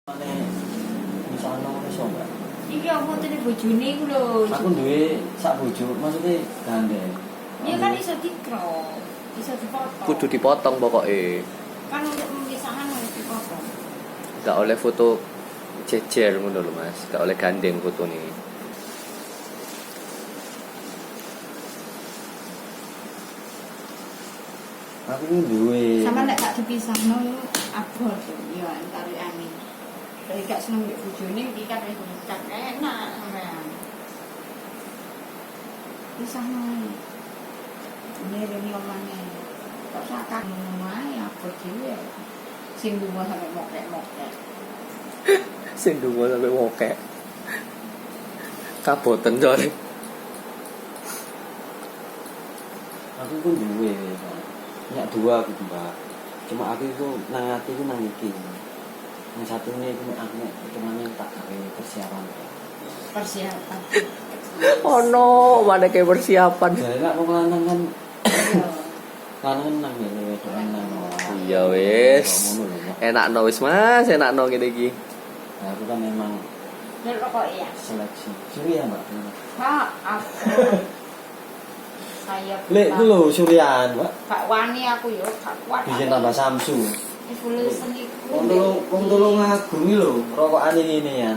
Ane misalnya iso enggak? Iki aku tadi bojone iku lho. Aku duwe sak bojo, maksudnya gandeng. Ya kan iso dikro, iso dipotong. Kudu dipotong pokoknya. Kan untuk pemisahan harus dipotong. Gak oleh foto jejer ngono lho Mas, gak oleh gandeng fotone. Aku ini duwe. Sama nek gak dipisahno abot ya antarane. Dari gak seneng mbek bojone iki kan wis dekat enak sampean. Pisahno. Ini rene omane. Kok sakak ngono ae abot dhewe. Sing lunga sampe mokek-mokek. Sing dungo sampe wokek. Kaboten jare. Aku pun duwe. Nyak dua aku Mbak. Cuma aku itu nang ati ku nang iki. Yang satunya itu aku hitungannya tak gawe persiapan. Persiapan. Oh no, mana kayak persiapan. Jadi nak mau lanang kan lanang nang ngene wedokan nang. Iya wis. Enak no wis Mas, enak no ngene iki. Nah, aku kan memang Nek rokok ya. seleksi. Surya Mbak. Pak, aku. Saya Lek itu lho Suryan, Mbak. Kak wani aku yo, gak kuat. Bisa tambah Samsu. Iku lho seniku. Wong tolong ngagung iki lho, rokokane ngene ya.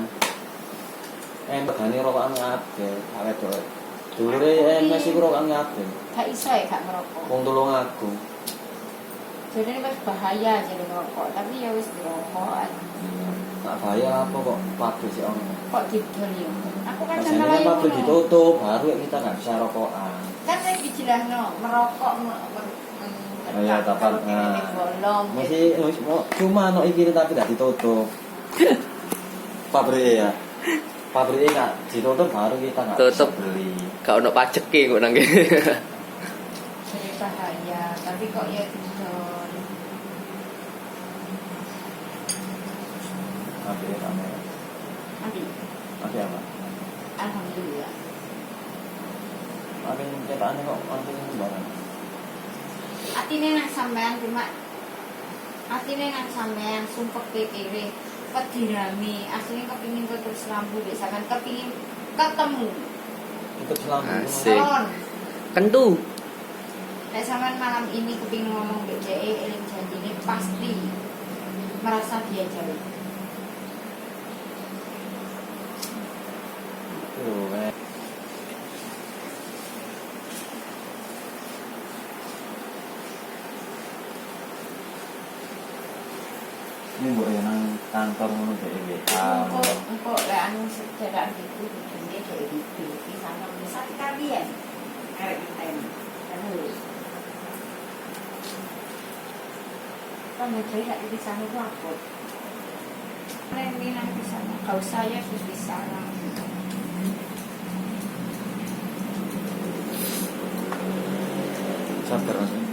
Mbagane rokokan kabeh, awet to. Dulure MS iku rokokan kabeh. Gak iso ya gak ngerokok. Wong tolong ngagung. Jadi ini wis bahaya jadi ngerokok, tapi ya wis dirokok. Nak bahaya apa kok pabrik sih ono. Kok didol yo. Aku kan Biasanya sampe kan pabrik ditutup, baru kita nggak bisa rokokan. Kan saya dijelasno merokok Ya, tapi bolong. masih cuma no iki tapi tidak ditutup. Pabrik ya. Pabrik nggak ditutup baru kita nggak bisa Tutup. beli. Gak ono pajeke kok nang kene. Jadi bahaya, tapi kok ya didol. Pabrik kamera. Nanti Pabrik apa? alhamdulillah. Pabrik cetakannya kok pabrik sembarang. Atine nang sampean cuma atine nang sampean sumpek PPW pedirami aslinya kepingin tutup selambu misalkan kepingin ketemu Tutup selama Asik. salon Kentu. nek sampean malam ini kepingin ngomong BCE eling janjine pasti merasa dia jauh. Tuh, ini buat yang nang kantor ngono dhewe. Engko lek anu sejarah gitu jenenge dhek iki iki sana bisa kalian arek kita ini terus kan jadi gak di sana tuh aku ini nang di sana kau saya terus di sana Sabar Mas.